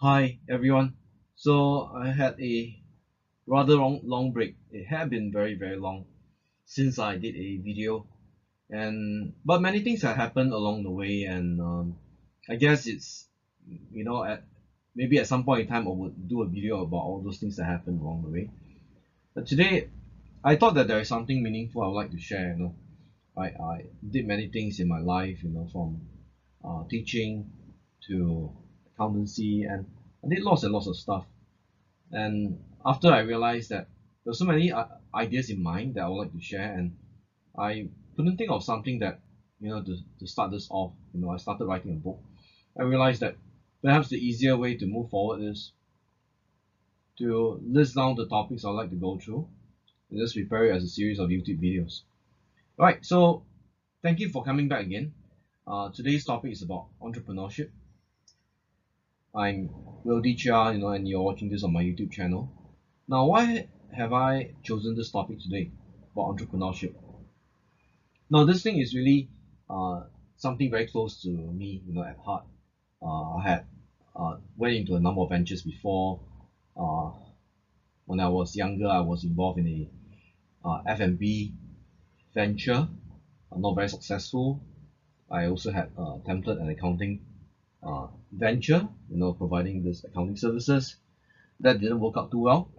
Hi everyone. So I had a rather long break. It had been very long since I did a video, and but many things have happened along the way, and I guess it's maybe at some point in time I would do a video about all those things that happened along the way. But today I thought that there is something meaningful I would like to share. I did many things in my life. From teaching to accountancy, and I did lots and lots of stuff. And after I realized that there were so many ideas in mind that I would like to share, and I couldn't think of something that to start this off. I started writing a book. I realized that perhaps the easier way to move forward is to list down the topics I'd like to go through and just prepare it as a series of YouTube videos. Alright, so thank you for coming back again. Today's topic is about entrepreneurship. I'm Will Chia, and you're watching this on my YouTube channel. Now, why have I chosen this topic today about entrepreneurship? Now, this thing is really something very close to me, at heart. I had went into a number of ventures before. Uh, when I was younger, I was involved in a F&B venture, not very successful. I also had attempted an accounting venture, providing this accounting services. That didn't work out too well.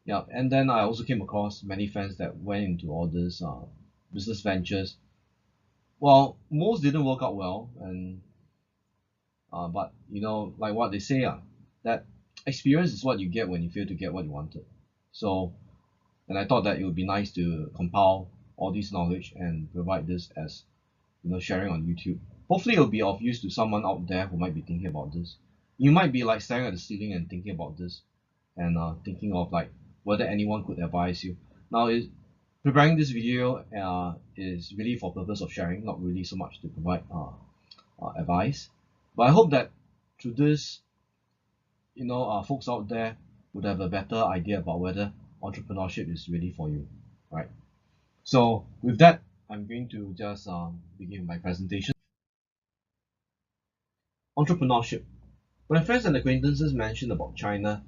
Yeah, and then I also came across many friends that went into all these business ventures. Well, most didn't work out well, and but like what they say, that experience is what you get when you fail to get what you wanted. So, and I thought that it would be nice to compile all this knowledge and provide this as sharing on YouTube. Hopefully, it'll be of use to someone out there who might be thinking about this. You might be like staring at the ceiling and thinking about this, and thinking of like whether anyone could advise you. Now, preparing this video is really for purpose of sharing, not really so much to provide advice. But I hope that through this, folks out there would have a better idea about whether entrepreneurship is really for you, right? So with that, I'm going to just begin my presentation. Entrepreneurship. When friends and acquaintances mention about China,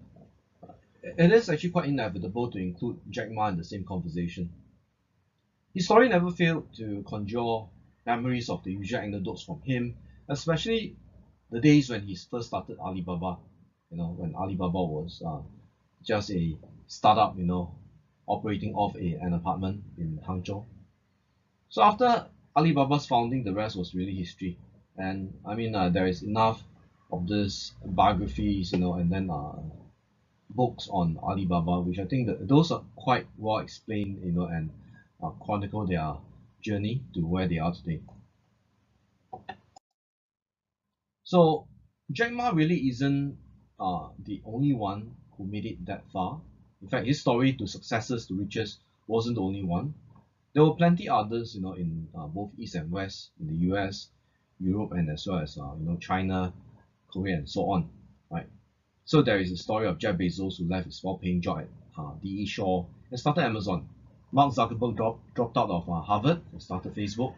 it is actually quite inevitable to include Jack Ma in the same conversation. His story never failed to conjure memories of the usual anecdotes from him, especially the days when he first started Alibaba. When Alibaba was just a startup, operating off an apartment in Hangzhou. So after Alibaba's founding, the rest was really history. And I mean, there is enough of this biographies, and then books on Alibaba, which I think that those are quite well explained, and chronicle their journey to where they are today. So Jack Ma really isn't the only one who made it that far. In fact, his story to successes to riches wasn't the only one. There were plenty others, in both East and West, in the US, Europe, and as well as China, Korea, and so on. Right. So there is a story of Jeff Bezos who left his well-paying job at DE Shaw and started Amazon. Mark Zuckerberg dropped out of Harvard and started Facebook.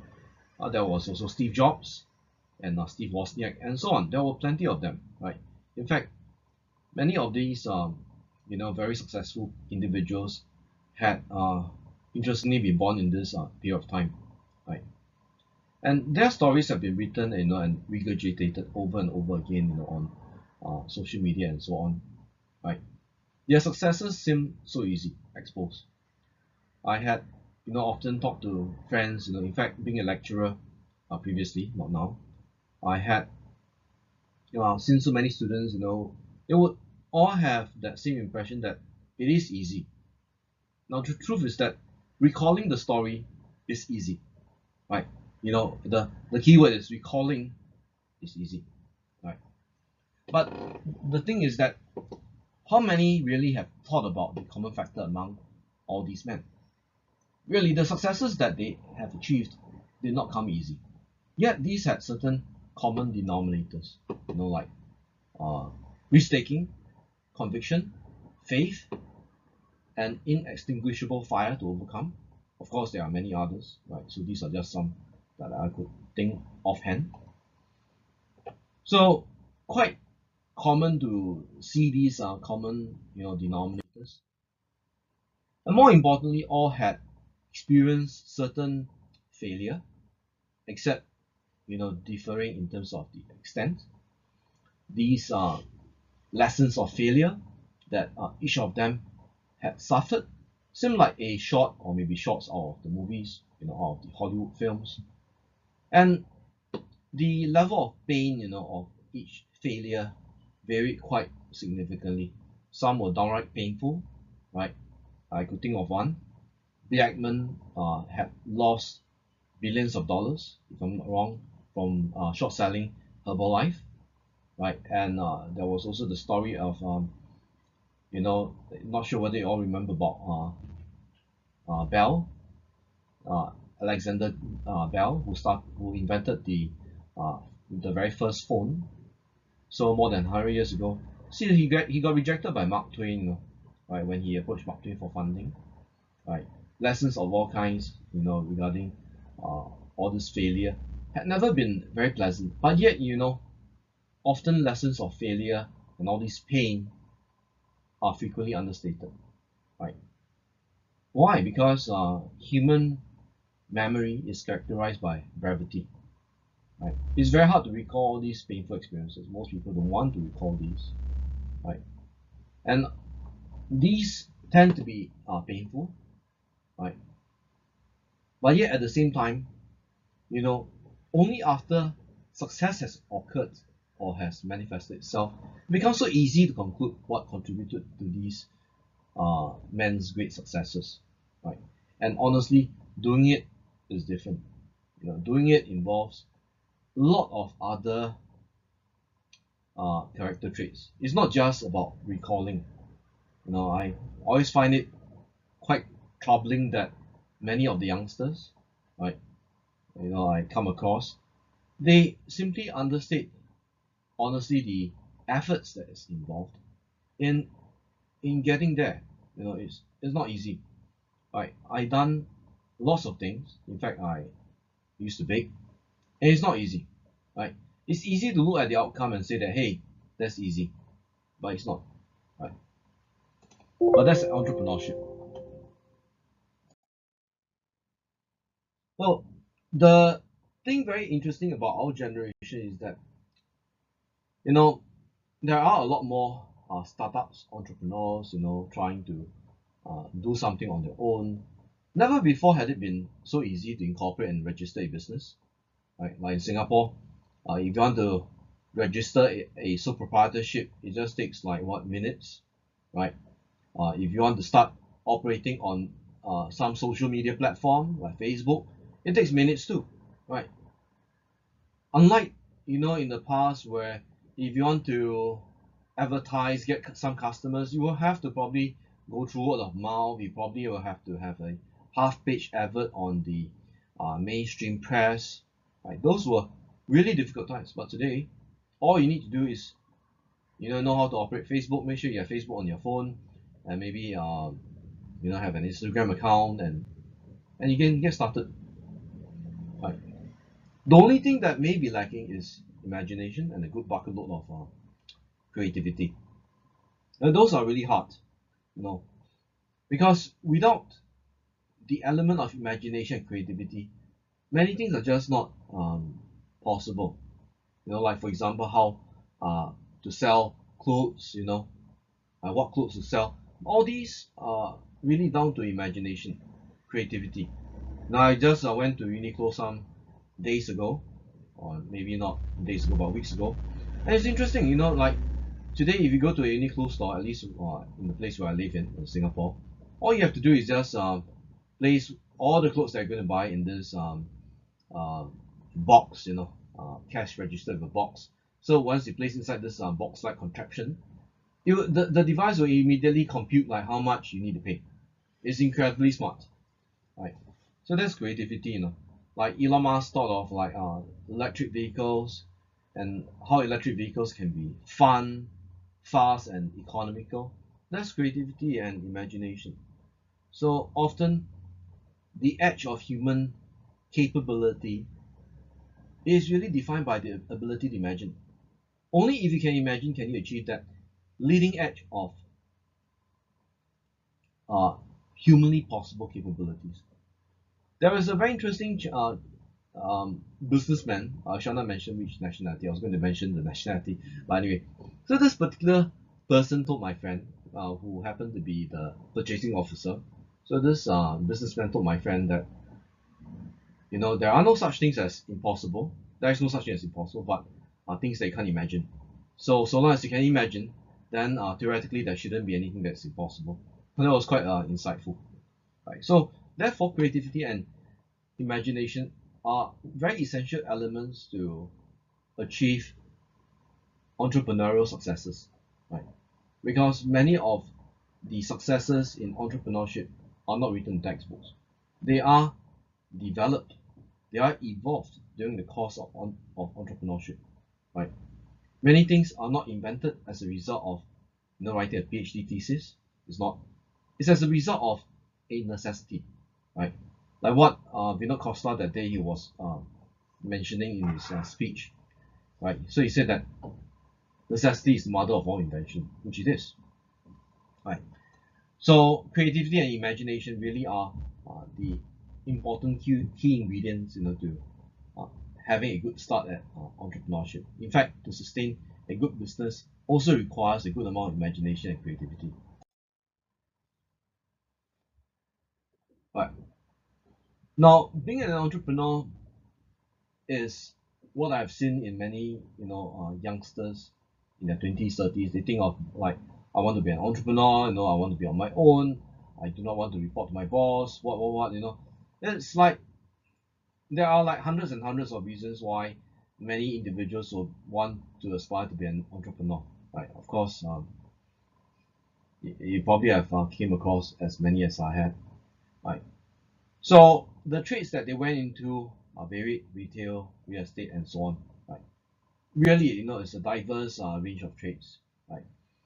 There was also Steve Jobs and Steve Wozniak and so on. There were plenty of them, right? In fact, many of these, very successful individuals had, interestingly, been born in this period of time, right? And their stories have been written, and regurgitated over and over again, on social media and so on, right? Their successes seem so easy, exposed. I had, often talked to friends, in fact, being a lecturer previously, not now, I had seen so many students, they would all have that same impression that it is easy. Now, the truth is that recalling the story is easy, right? The key word is recalling is easy, right? But the thing is that how many really have thought about the common factor among all these men? Really, the successes that they have achieved did not come easy. Yet these had certain common denominators, like risk-taking, conviction, faith, and inextinguishable fire to overcome. Of course, there are many others, right? So these are just some that I could think offhand. So quite common to see these common denominators. And more importantly, all had experienced certain failure, except differing in terms of the extent. These are lessons of failure that each of them had suffered, seem like a short or maybe shorts out of the movies, out of the Hollywood films. And the level of pain, of each failure varied quite significantly. Some were downright painful, right? I could think of one. Blackman had lost billions of dollars, if I'm not wrong, from short selling Herbalife, right? And there was also the story of, not sure whether you all remember about Bell, uh, Alexander Bell, who invented the very first phone, so more than 100 years ago. See, he got rejected by Mark Twain, right, when he approached Mark Twain for funding, right? Lessons of all kinds, regarding all this failure had never been very pleasant, but yet, often lessons of failure and all this pain are frequently understated, right? Why? Because human memory is characterized by brevity, right? It's very hard to recall all these painful experiences. Most people don't want to recall these, right? And these tend to be painful, right? But yet at the same time, you know, only after success has occurred or has manifested itself, it becomes so easy to conclude what contributed to these men's great successes, right? And honestly, doing it is different. Doing it involves a lot of other character traits. It's not just about recalling. I always find it quite troubling that many of the youngsters, right, I come across, they simply understate honestly the efforts that is involved in getting there. It's not easy. Right? I done lots of things. In fact, I used to bake, and it's not easy. Right? It's easy to look at the outcome and say that hey, that's easy, but it's not. Right? But that's entrepreneurship. Well, the thing very interesting about our generation is that you know there are a lot more startups, entrepreneurs, trying to do something on their own. Never before had it been so easy to incorporate and register a business. Right? Like in Singapore, if you want to register a sole proprietorship, it just takes like what minutes, right? If you want to start operating on some social media platform like Facebook, it takes minutes too, right? Unlike in the past where if you want to advertise, get some customers, you will have to probably go through word of mouth. You probably will have to have a half-page advert on the mainstream press. Right? Those were really difficult times. But today, all you need to do is know how to operate Facebook. Make sure you have Facebook on your phone, and maybe have an Instagram account, and you can get started. Right? The only thing that may be lacking is imagination and a good bucket load of creativity. And those are really hard, you know, because without the element of imagination and creativity, many things are just not possible. Like for example, how to sell clothes, what clothes to sell. All these are really down to imagination, creativity. Now I just went to Uniqlo some days ago, or maybe not days ago, but weeks ago, and it's interesting. Like today, if you go to a Uniqlo store, at least in the place where I live in Singapore, all you have to do is just place all the clothes that you're going to buy in this uh, box, cash register with a box. So once you place inside this box-like contraption, the device will immediately compute like how much you need to pay. It's incredibly smart, right? So that's creativity, Like Elon Musk thought of like electric vehicles and how electric vehicles can be fun, fast, and economical. That's creativity and imagination. So often, the edge of human capability is really defined by the ability to imagine. Only if you can imagine can you achieve that leading edge of humanly possible capabilities. There was a very interesting businessman. I shall not mention which nationality. I was going to mention the nationality, but anyway. So this particular person told my friend, who happened to be the purchasing officer. So this businessman told my friend that there are no such things as impossible. There is no such thing as impossible, but things that you can't imagine. So long as you can imagine, then theoretically there shouldn't be anything that's impossible. And that was quite insightful. Right. So therefore, creativity and imagination are very essential elements to achieve entrepreneurial successes, right? Because many of the successes in entrepreneurship are not written in textbooks. They are developed, they are evolved during the course of entrepreneurship, right? Many things are not invented as a result of writing a PhD thesis. It's not. It's as a result of a necessity, right? Like what Vinod Costa that day he was mentioning in his speech, right? So he said that necessity is the mother of all invention, which it is, right? So creativity and imagination really are the important key ingredients, to uh, having a good start at entrepreneurship. In fact, to sustain a good business also requires a good amount of imagination and creativity. Right. Now, being an entrepreneur is what I've seen in many, youngsters in their 20s, 30s. They think of like, I want to be an entrepreneur, I want to be on my own. I do not want to report to my boss, what. It's like there are like hundreds and hundreds of reasons why many individuals would want to aspire to be an entrepreneur. Right. Of course, you probably have came across as many as I have. Right. So the trades that they went into are varied: retail, real estate, and so on. Right. Really, it's a diverse range of trades. Right.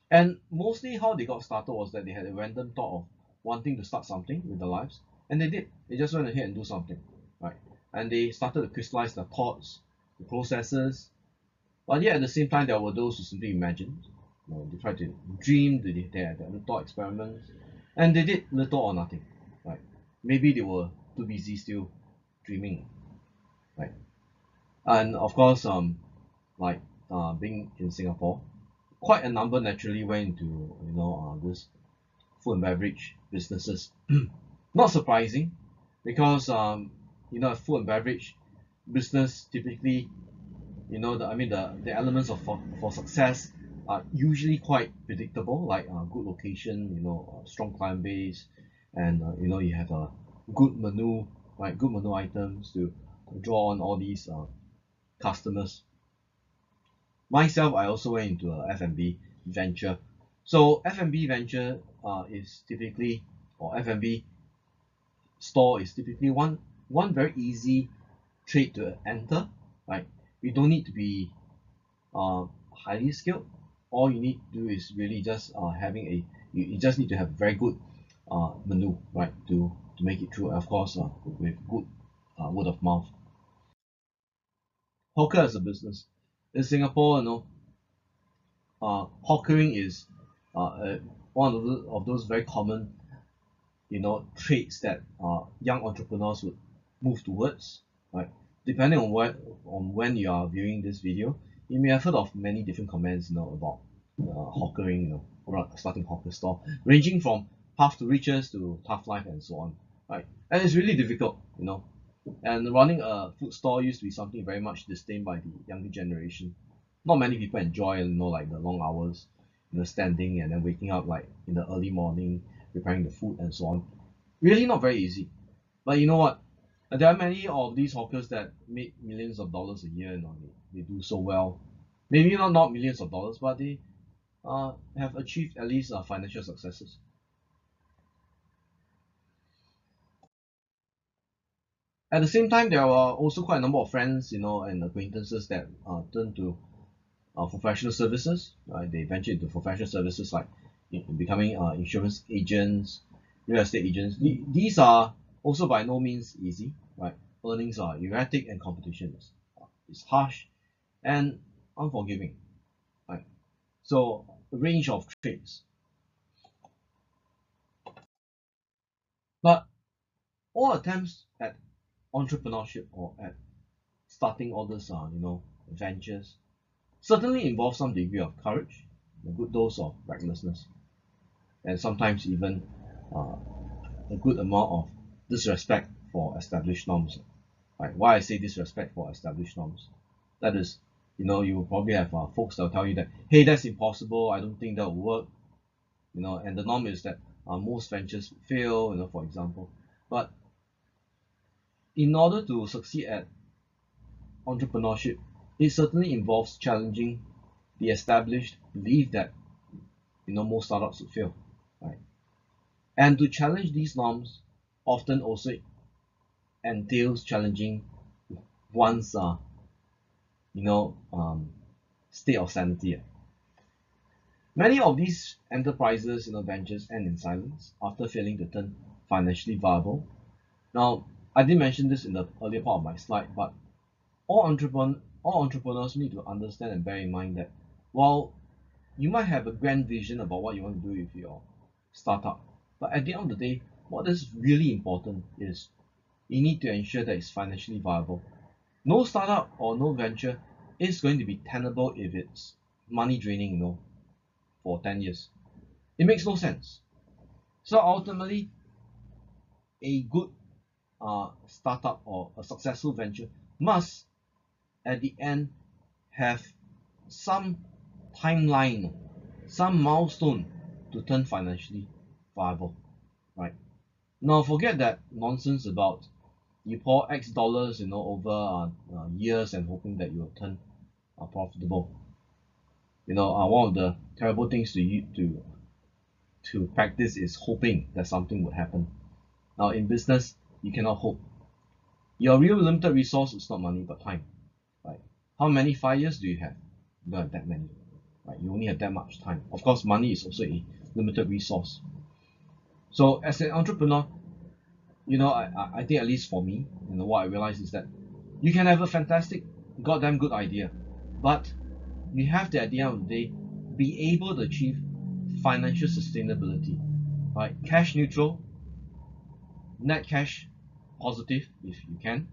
And mostly how they got started was that they had a random thought of wanting to start something with their lives, and they did. They just went ahead and do something. Right. And they started to crystallize their thoughts, the processes. But yet at the same time, there were those who simply imagined. They tried to dream. They had their thought experiments, and they did little or nothing. Right. Maybe they were too busy still dreaming. Right. And of course, like being in Singapore, quite a number naturally went into this food and beverage businesses. Not surprising, because food and beverage business typically, the elements of for success are usually quite predictable, like good location, strong client base, and you have a good menu, right? Good menu items to draw on all these customers. Myself, I also went into a F&B venture. So F&B venture is typically, or F&B store is typically one very easy trade to enter. Right? You don't need to be highly skilled. All you need to do is really just having you just need to have very good menu, right, to make it through. Of course, with good word of mouth. Hawker as a business in Singapore, hawkering is one of those very common, traits that young entrepreneurs would move towards, right? Depending on when you are viewing this video, you may have heard of many different comments, about hawkering, starting hawker store, ranging from path to riches to tough life and so on, right? And it's really difficult, And running a food store used to be something very much disdained by the younger generation. Not many people enjoy, like the long hours, standing and then waking up like in the early morning, preparing the food and so on. Really not very easy. But you know what? There are many of these hawkers that make millions of dollars a year, they do so well. Maybe not millions of dollars, but they have achieved at least financial successes. At the same time, there are also quite a number of friends, and acquaintances that turn to professional services. Right? They venture into professional services like becoming insurance agents, real estate agents. These are also by no means easy. Right? Earnings are erratic and competition is harsh and unforgiving. So a range of trades. But all attempts at entrepreneurship or at starting all these ventures certainly involve some degree of courage, a good dose of recklessness, and sometimes even uh, a good amount of disrespect for established norms. Right? Why I say disrespect for established norms? That is, you will probably have folks that will tell you that, hey, that's impossible. I don't think that will work. And the norm is that most ventures fail. For example. But in order to succeed at entrepreneurship, it certainly involves challenging the established belief that most startups would fail, right? And to challenge these norms often also entails challenging one's you know state of sanity. Many of these enterprises, ventures end in silence after failing to turn financially viable. Now, I did mention this in the earlier part of my slide, but all entrepreneurs need to understand and bear in mind that while you might have a grand vision about what you want to do with your startup, but at the end of the day, what is really important is you need to ensure that it's financially viable. No startup or no venture is going to be tenable if it's money draining, for 10 years. It makes no sense. So ultimately, a good startup or a successful venture must, at the end, have some timeline, some milestone to turn financially viable, right? Now, forget that nonsense about you pour X dollars, over years and hoping that you will turn profitable. One of the terrible things to practice is hoping that something would happen. Now, in business, you cannot hope. Your real limited resource is not money but time, right? How many 5 years do you have? You don't have that many, right? You only have that much time. Of course, money is also a limited resource. So, as an entrepreneur, I think at least for me, what I realize is that you can have a fantastic, goddamn good idea, but you have to, at the end of the day, be able to achieve financial sustainability, right? Cash neutral, net cash positive if you can,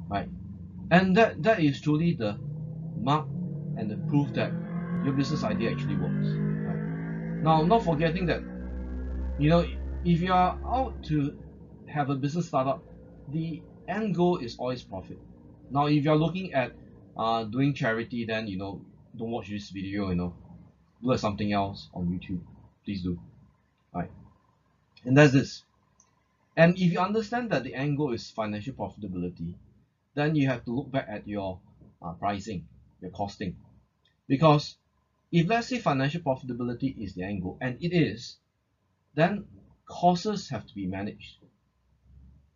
right? And that is truly the mark and the proof that your business idea actually works, right? Now, not forgetting that, if you are out to have a business startup, the end goal is always profit. Now, if you're looking at doing charity, then don't watch this video. Do something else on YouTube. Please do, right? And that's this. And if you understand that the end goal is financial profitability, then you have to look back at your pricing, your costing, because if let's say financial profitability is the end goal, and it is, then costs have to be managed,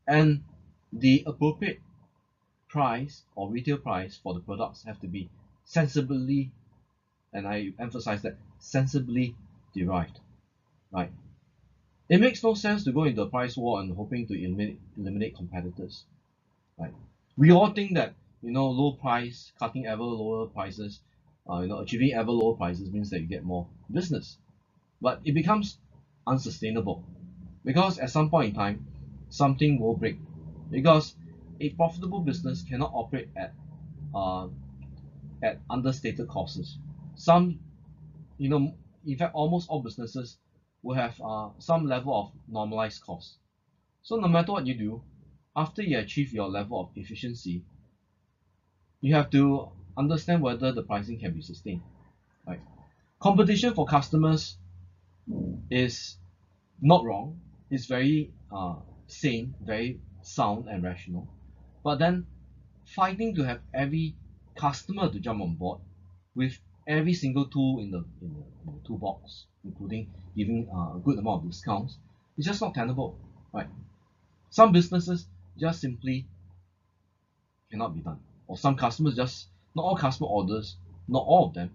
and the appropriate price or retail price for the products have to be sensibly, and I emphasize that, sensibly derived, right? It makes no sense to go into a price war and hoping to eliminate competitors, right? We all think that low price, cutting ever lower prices, achieving ever lower prices means that you get more business, but it becomes unsustainable because at some point in time something will break, because a profitable business cannot operate uh, at understated costs. Some, in fact, almost all businesses will have some level of normalized costs. So no matter what you do, after you achieve your level of efficiency, you have to understand whether the pricing can be sustained. Right? Competition for customers is not wrong. It's very sane, very sound and rational. But then fighting to have every customer to jump on board with every single tool in the toolbox, including giving a good amount of discounts, is just not tenable, right? Some businesses just simply cannot be done, or some customers just, not all customer orders, not all of them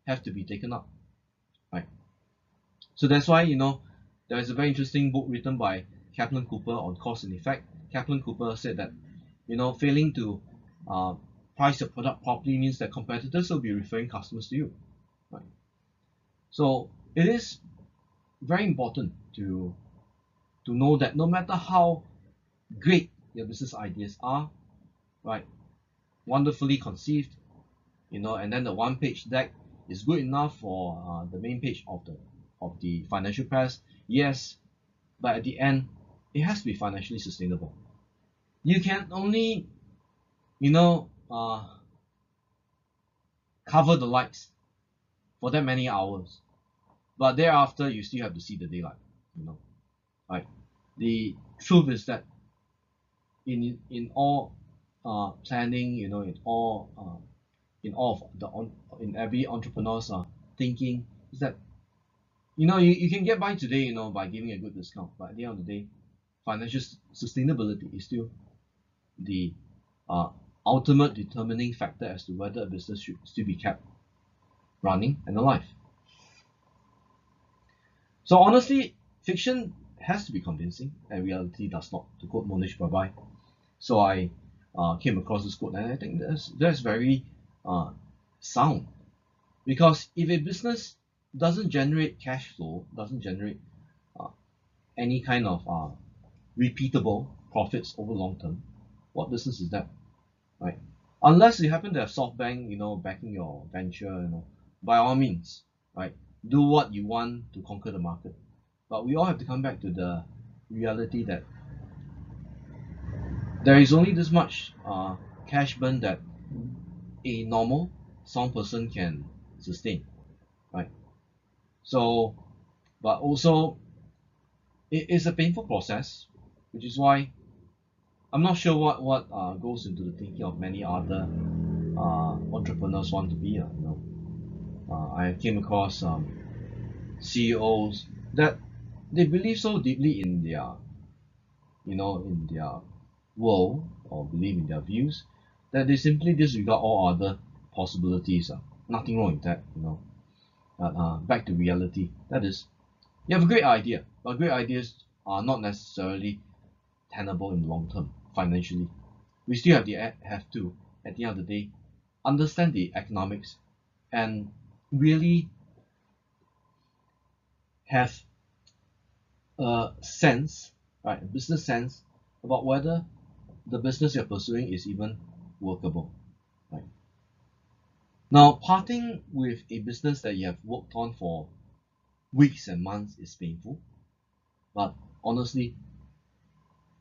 have to be taken up, right? So that's why there is a very interesting book written by Kaplan Cooper on cause and effect. Kaplan Cooper said that failing to uh, price your product properly means that competitors will be referring customers to you, right? So it is very important to know that no matter how great your business ideas are, right, wonderfully conceived, and then the one-page deck is good enough for the main page of the financial press. Yes, but at the end, it has to be financially sustainable. You can only, cover the lights for that many hours, but thereafter you still have to see the daylight. You know, right? The truth is that in all planning, in every entrepreneur's thinking is that you can get by today, by giving a good discount, but at the end of the day, financial sustainability is still the uh, ultimate determining factor as to whether a business should still be kept running and alive. So honestly, fiction has to be convincing, and reality does not. To quote Monish Babai. So I came across this quote, and I think that's very uh, sound, because if a business doesn't generate cash flow, doesn't generate uh, any kind of repeatable profits over long term, what business is that, right? Unless you happen to have SoftBank, backing your venture, by all means, right? Do what you want to conquer the market. But we all have to come back to the reality that there is only this much cash burn that a normal sound person can sustain, right? So, but also it is a painful process, which is why I'm not sure what goes into the thinking of many other entrepreneurs want to be. I came across CEOs that they believe so deeply in their world, or believe in their views, that they simply disregard all other possibilities. Nothing wrong with that. But back to reality. That is, you have a great idea, but great ideas are not necessarily tenable in the long term financially. We still have to, at the end of the day, understand the economics and really have a sense, right, a business sense about whether the business you're pursuing is even workable. Right. Now, parting with a business that you have worked on for weeks and months is painful, but honestly,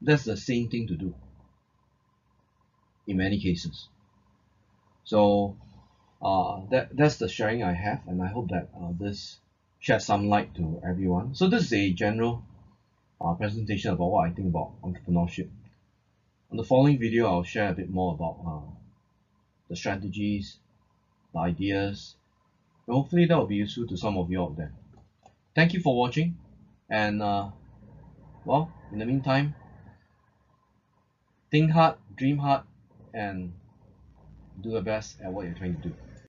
that's the same thing to do in many cases. So that's the sharing I have, and I hope that this sheds some light to everyone. So this is a general presentation about what I think about entrepreneurship. On the following video, I'll share a bit more about the strategies, the ideas, and hopefully that will be useful to some of you out there. Thank you for watching, and well, in the meantime, think hard, dream hard, and do the best at what you're trying to do.